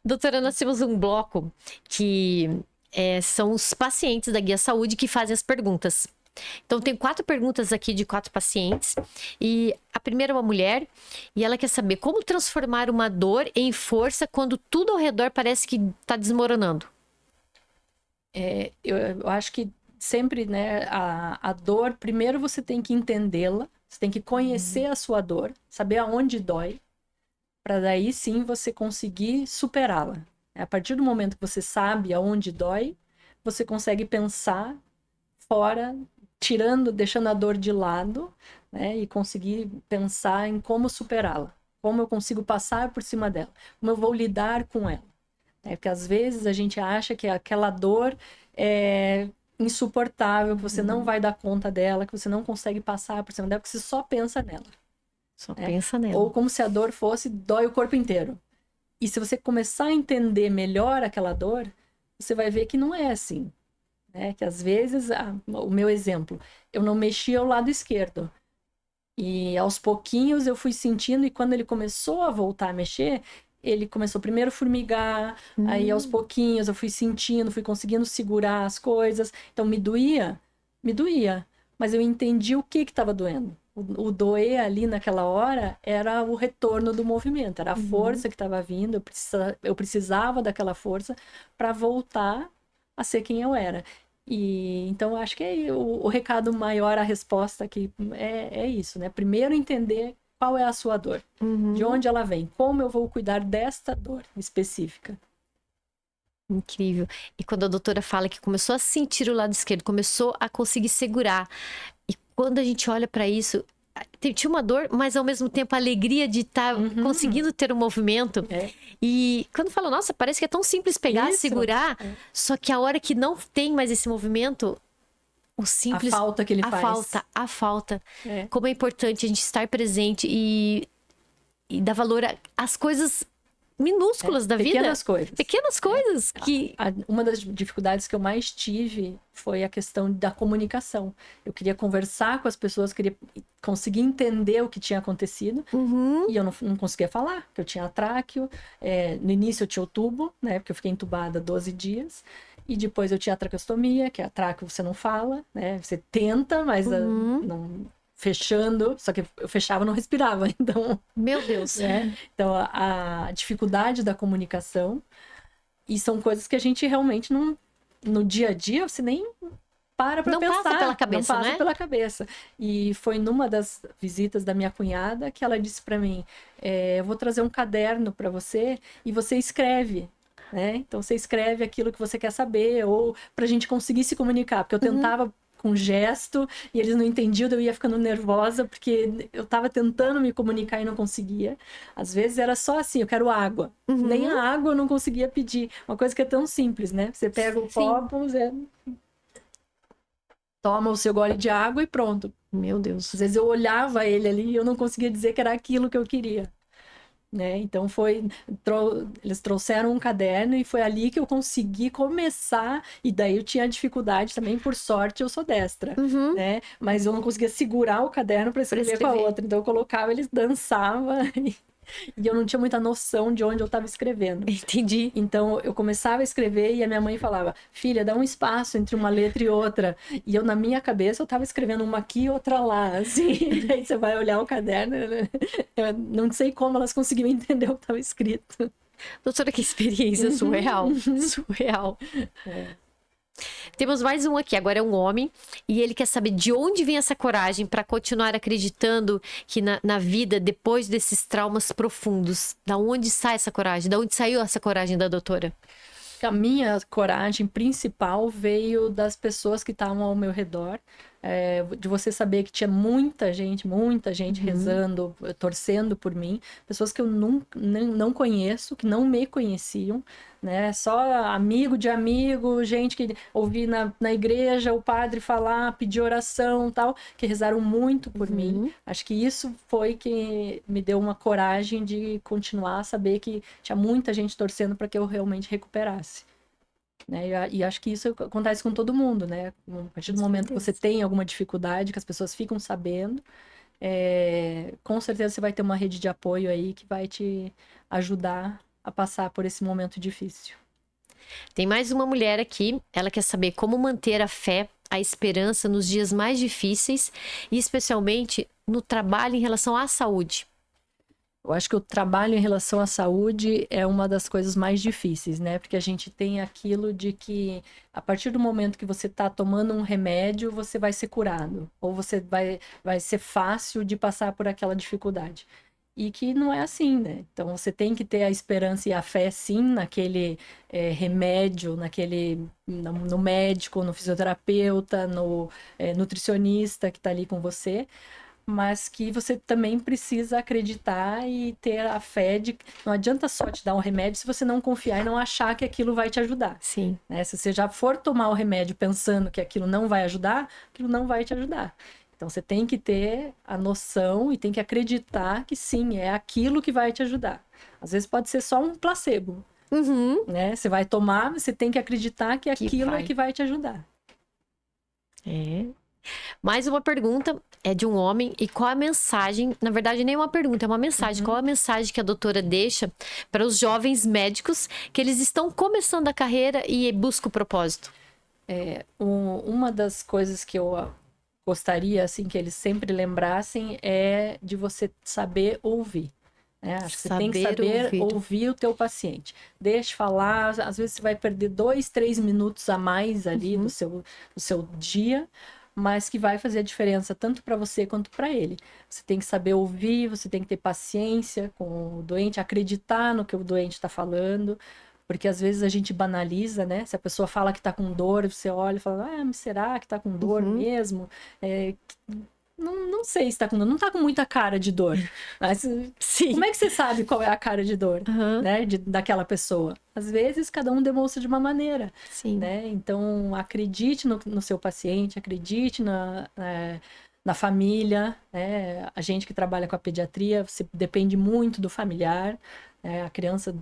Doutora, nós temos um bloco que são os pacientes da Guia Saúde que fazem as perguntas. Então, tem 4 perguntas aqui de 4 pacientes. E a primeira é uma mulher e ela quer saber como transformar uma dor em força quando tudo ao redor parece que está desmoronando. Eu acho que sempre, né, a dor, primeiro você tem que entendê-la, você tem que conhecer a sua dor, saber aonde dói, para daí sim você conseguir superá-la. A partir do momento que você sabe aonde dói, você consegue pensar fora, deixando a dor de lado, né, e conseguir pensar em como superá-la, como eu consigo passar por cima dela, como eu vou lidar com ela. Porque às vezes a gente acha que aquela dor é insuportável, que você não vai dar conta dela, que você não consegue passar por cima dela, porque você só pensa nela. Só pensa nela. Ou como se a dor dói o corpo inteiro. E se você começar a entender melhor aquela dor, você vai ver que não é assim. Né? Que às vezes, o meu exemplo, eu não mexia ao lado esquerdo. E aos pouquinhos eu fui sentindo, e quando ele começou a voltar a mexer, ele começou primeiro a formigar, aí aos pouquinhos eu fui sentindo, fui conseguindo segurar as coisas. Então me doía, mas eu entendi o que estava doendo. O doer ali naquela hora era o retorno do movimento, era a força que estava vindo, eu precisava daquela força para voltar a ser quem eu era. E então acho que o recado maior, a resposta aqui é isso, né? Primeiro entender qual é a sua dor, de onde ela vem, como eu vou cuidar desta dor específica. Incrível. E quando a doutora fala que começou a sentir o lado esquerdo, começou a conseguir segurar, e quando a gente olha para isso, tinha uma dor, mas ao mesmo tempo a alegria de estar conseguindo ter um movimento. E quando fala, nossa, parece que é tão simples pegar, segurar, só que a hora que não tem mais esse movimento, o simples, a falta que ele faz. A falta. Como é importante a gente estar presente e dar valor às coisas minúsculas da vida. Pequenas coisas. Uma das dificuldades que eu mais tive foi a questão da comunicação. Eu queria conversar com as pessoas, queria conseguir entender o que tinha acontecido. E eu não conseguia falar, porque eu tinha tráqueo. No início eu tinha o tubo, né? Porque eu fiquei entubada 12 dias. E depois eu tinha a traqueostomia, que é a tráqueo você não fala, né? Você tenta, mas não... fechando, só que eu fechava e não respirava, então... Meu Deus! Então, a dificuldade da comunicação, e são coisas que a gente realmente não... No dia a dia, você nem para pra pensar. Não passa pela cabeça, não passa pela cabeça. E foi numa das visitas da minha cunhada que ela disse pra mim, eu vou trazer um caderno pra você, e você escreve. Né? Então, você escreve aquilo que você quer saber, ou pra gente conseguir se comunicar, porque eu tentava com gesto, e eles não entendiam, eu ia ficando nervosa, porque eu tava tentando me comunicar e não conseguia. Às vezes era só assim, eu quero água. Nem a água eu não conseguia pedir. Uma coisa que é tão simples, né? Você pega o copo, você toma o seu gole de água e pronto. Meu Deus. Às vezes eu olhava ele ali e eu não conseguia dizer que era aquilo que eu queria. Né? Então eles trouxeram um caderno e foi ali que eu consegui começar, e daí eu tinha dificuldade também, por sorte eu sou destra, Uhum. né? Mas eu não conseguia segurar o caderno para escrever com a escrever. outra, então eu colocava, eles dançavam e eu não tinha muita noção de onde eu estava escrevendo. Entendi. Então eu começava a escrever e a minha mãe falava: filha, dá um espaço entre uma letra e outra. E eu, na minha cabeça, eu estava escrevendo uma aqui e outra lá, assim. Daí você vai olhar o caderno, né? Eu não sei como elas conseguiam entender o que estava escrito. Doutora, que experiência surreal. Surreal. Temos mais um aqui, agora é um homem, e ele quer saber de onde vem essa coragem para continuar acreditando que na vida, depois desses traumas profundos, da onde sai essa coragem? Da onde saiu essa coragem da doutora? A minha coragem principal veio das pessoas que estavam ao meu redor, de você saber que tinha muita gente rezando, torcendo por mim, pessoas que eu não conheço, que não me conheciam, né? Só amigo de amigo, gente que ouvi na igreja o padre falar, pedir oração, tal, que rezaram muito por mim. Acho que isso foi que me deu uma coragem de continuar a saber que tinha muita gente torcendo para que eu realmente recuperasse. Né? E acho que isso acontece com todo mundo, né? A partir do momento que você tem alguma dificuldade, que as pessoas ficam sabendo, com certeza você vai ter uma rede de apoio aí que vai te ajudar a passar por esse momento difícil. Tem mais uma mulher aqui, ela quer saber como manter a fé, a esperança nos dias mais difíceis e especialmente no trabalho em relação à saúde. Eu acho que o trabalho em relação à saúde é uma das coisas mais difíceis, né? Porque a gente tem aquilo de que a partir do momento que você está tomando um remédio, você vai ser curado. Ou você vai ser fácil de passar por aquela dificuldade. E que não é assim, né? Então você tem que ter a esperança e a fé, sim, naquele remédio, no médico, no fisioterapeuta, no nutricionista que está ali com você. Mas que você também precisa acreditar e ter a fé de... Não adianta só te dar um remédio se você não confiar e não achar que aquilo vai te ajudar. Sim. Né? Se você já for tomar o remédio pensando que aquilo não vai ajudar, aquilo não vai te ajudar. Então você tem que ter a noção e tem que acreditar que sim, é aquilo que vai te ajudar. Às vezes pode ser só um placebo. Né? Você vai tomar, você tem que acreditar que aquilo é que vai te ajudar. Mais uma pergunta é de um homem. E qual a mensagem? Na verdade, nem uma pergunta, é uma mensagem. Qual a mensagem que a doutora deixa para os jovens médicos que eles estão começando a carreira e buscam o propósito? Uma das coisas que eu gostaria assim, que eles sempre lembrassem é de você saber ouvir. Acho que você tem que saber ouvir o teu paciente. Deixe falar, às vezes você vai perder 2, 3 minutos a mais ali do seu dia, mas que vai fazer a diferença tanto para você quanto para ele. Você tem que saber ouvir, você tem que ter paciência com o doente, acreditar no que o doente está falando, porque às vezes a gente banaliza, né? Se a pessoa fala que está com dor, você olha e fala, mas será que está com dor mesmo? Não sei se está com dor, não está com muita cara de dor. Mas Sim. Como é que você sabe qual é a cara de dor, né, daquela pessoa? Às vezes, cada um demonstra de uma maneira. Sim. Né? Então, acredite no seu paciente, acredite na família. Né? A gente que trabalha com a pediatria, você depende muito do familiar. A criança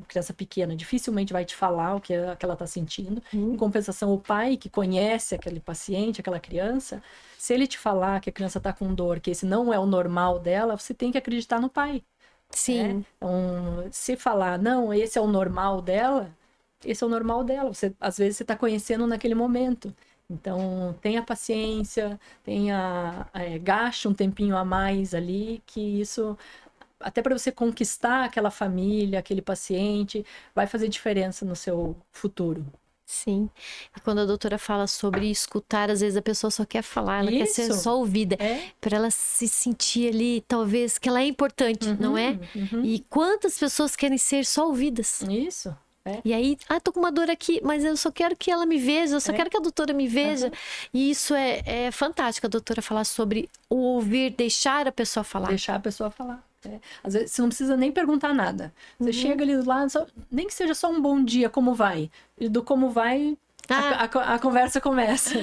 criança pequena, dificilmente vai te falar o que ela está sentindo. Em compensação, o pai que conhece aquele paciente, aquela criança, se ele te falar que a criança está com dor, que esse não é o normal dela, você tem que acreditar no pai. Sim. Né? Então, se falar, não, esse é o normal dela, esse é o normal dela. Às vezes você está conhecendo naquele momento. Então, tenha paciência, gaste um tempinho a mais ali, que isso... Até para você conquistar aquela família, aquele paciente, vai fazer diferença no seu futuro. Sim. E quando a doutora fala sobre escutar, às vezes a pessoa só quer falar, ela quer ser só ouvida. Para ela se sentir ali, talvez, que ela é importante, não é? E quantas pessoas querem ser só ouvidas? Isso. E aí, tô com uma dor aqui, mas eu só quero que ela me veja, eu só quero que a doutora me veja. E isso é fantástico, a doutora falar sobre o ouvir, deixar a pessoa falar. Deixar a pessoa falar. Às vezes você não precisa nem perguntar nada. Você chega ali lá, nem que seja só um bom dia, como vai? E do como vai, Ah, a conversa começa,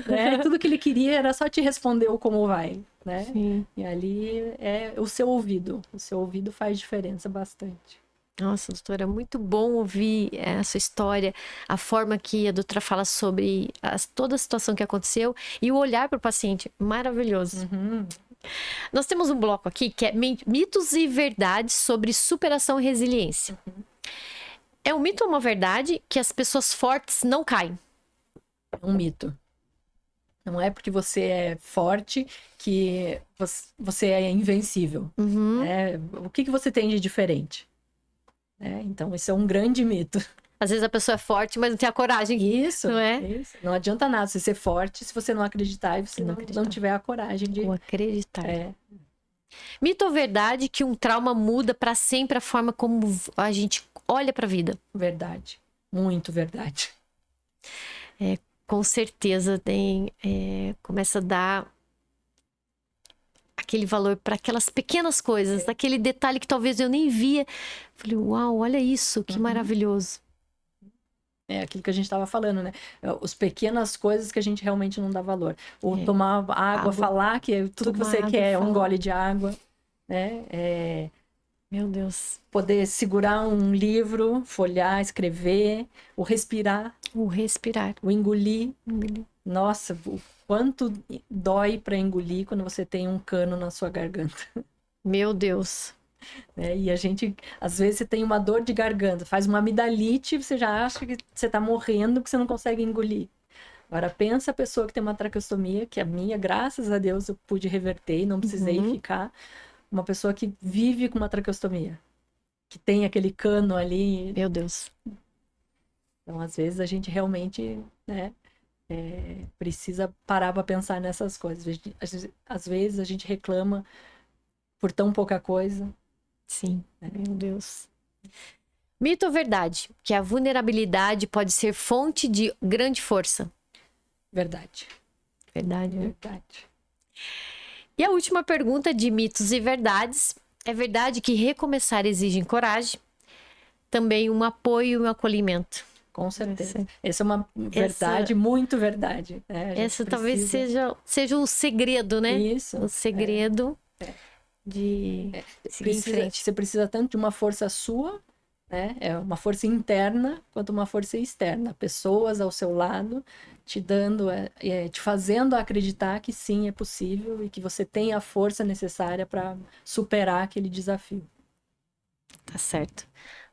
né? Tudo que ele queria era só te responder o como vai, né? sim. E ali é o seu ouvido. O seu ouvido faz diferença bastante. Nossa, doutora, muito bom ouvir essa história, a forma que a doutora fala sobre toda a situação que aconteceu e o olhar para o paciente, maravilhoso. Uhum. Nós temos um bloco aqui que é mitos e verdades sobre superação e resiliência. É um mito ou uma verdade que as pessoas fortes não caem? É um mito. Não é porque você é forte que você é invencível. Uhum. Né? O que você tem de diferente? Então, isso é um grande mito. Às vezes a pessoa é forte, mas não tem a coragem. Isso, Não é? isso. Não adianta nada você ser forte se você não acreditar e você não tiver a coragem de... Ou acreditar. É, Mito ou verdade que um trauma muda para sempre a forma como a gente olha para a vida? verdade. Muito verdade. Com certeza começa a dar aquele valor para aquelas pequenas coisas, aquele detalhe que talvez eu nem via. Falei, uau, olha isso, que maravilhoso. É aquilo que a gente estava falando, né? As pequenas coisas que a gente realmente não dá valor. Ou É. tomar água, Água. falar que tudo que Tomar você água, quer é um falar. gole de água, né? Meu Deus. Poder segurar um livro, folhear, escrever, o respirar, O respirar. o engolir. Nossa, o quanto dói para engolir quando você tem um cano na sua garganta. Meu Deus. E a gente, às vezes, você tem uma dor de garganta, faz uma amidalite, você já acha que você tá morrendo, que você não consegue engolir. Agora, pensa a pessoa que tem uma traqueostomia, que a minha, graças a Deus, eu pude reverter e não precisei ficar. Uma pessoa que vive com uma traqueostomia, que tem aquele cano ali. Meu Deus. Então, às vezes, a gente realmente, né, precisa parar para pensar nessas coisas. Às vezes, a gente reclama por tão pouca coisa. Sim. Meu Deus. Mito ou verdade? Que a vulnerabilidade pode ser fonte de grande força. Verdade. Verdade, né? Verdade. E a última pergunta de mitos e verdades. É verdade que recomeçar exige coragem? Também um apoio e um acolhimento. Com certeza. Essa é uma verdade, muito verdade. Né? Essa talvez seja o segredo, né? Isso. O segredo de seguir em frente. Você precisa tanto de uma força sua, né? É uma força interna, quanto uma força externa. Pessoas ao seu lado, te dando, te fazendo acreditar que sim, é possível e que você tem a força necessária para superar aquele desafio. Tá certo.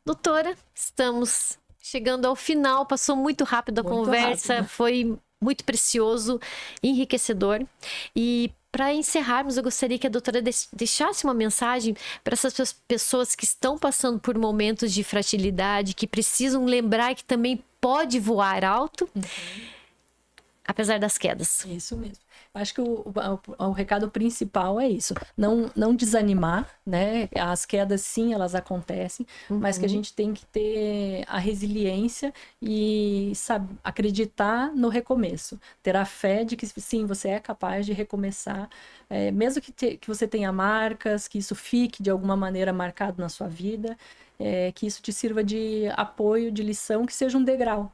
Doutora, estamos chegando ao final. Passou muito rápido a Muito conversa. rápido. Foi muito precioso, enriquecedor. E para encerrarmos, eu gostaria que a doutora deixasse uma mensagem para essas pessoas que estão passando por momentos de fragilidade, que precisam lembrar que também pode voar alto, apesar das quedas. Isso mesmo. Acho que o recado principal é isso. Não desanimar, né? As quedas, sim, elas acontecem, mas que a gente tem que ter a resiliência e acreditar no recomeço. Ter a fé de que, sim, você é capaz de recomeçar, mesmo que você tenha marcas, que isso fique de alguma maneira marcado na sua vida, que isso te sirva de apoio, de lição, que seja um degrau.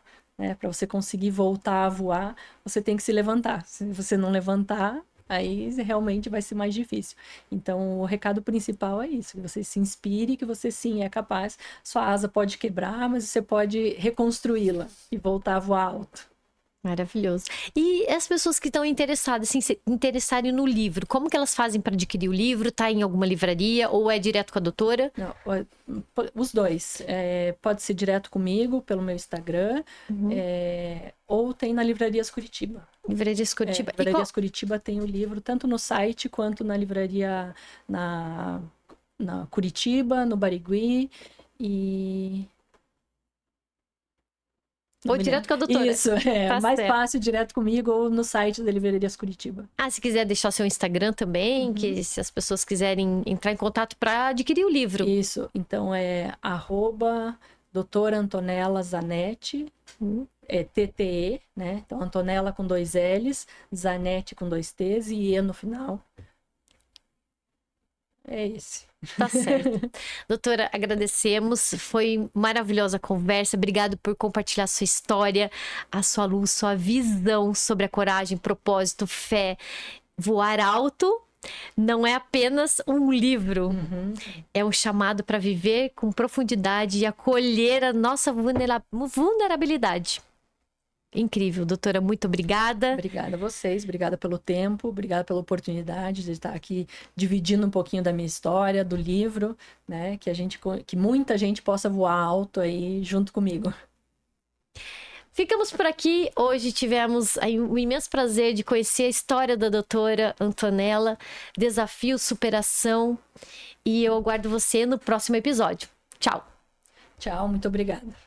Para você conseguir voltar a voar, você tem que se levantar. Se você não levantar, aí realmente vai ser mais difícil. Então, o recado principal é isso, que você se inspire, que você sim é capaz. Sua asa pode quebrar, mas você pode reconstruí-la e voltar a voar alto. Maravilhoso. E as pessoas que estão interessadas, assim, se interessarem no livro, como que elas fazem para adquirir o livro? Tá em alguma livraria ou é direto com a doutora? Não, os dois. Pode ser direto comigo, pelo meu Instagram, ou tem na Livrarias Curitiba. Livrarias Curitiba. Livrarias Curitiba tem o livro tanto no site quanto na livraria na Curitiba, no Barigui e... Ou direto com a doutora. Isso, Tá mais certo. fácil direto comigo ou no site da Livrarias Curitiba. Se quiser deixar seu Instagram também, que se as pessoas quiserem entrar em contato para adquirir o livro. Isso, então é @doutora Antonella Zanetti, TTE, né? Então Antonella com 2 L's, Zanetti com 2 T's e E no final. É esse. Tá certo. Doutora, agradecemos. Foi maravilhosa a conversa. Obrigado por compartilhar sua história, a sua luz, sua visão sobre a coragem, propósito, fé. Voar alto não é apenas um livro, é um chamado para viver com profundidade e acolher a nossa vulnerabilidade. Incrível, doutora, muito obrigada. Obrigada a vocês, obrigada pelo tempo, obrigada pela oportunidade de estar aqui dividindo um pouquinho da minha história, do livro, né? Que muita gente possa voar alto aí junto comigo. Ficamos por aqui. Hoje tivemos aí o imenso prazer de conhecer a história da doutora Antonella, desafio, superação. E eu aguardo você no próximo episódio. Tchau! Tchau, muito obrigada.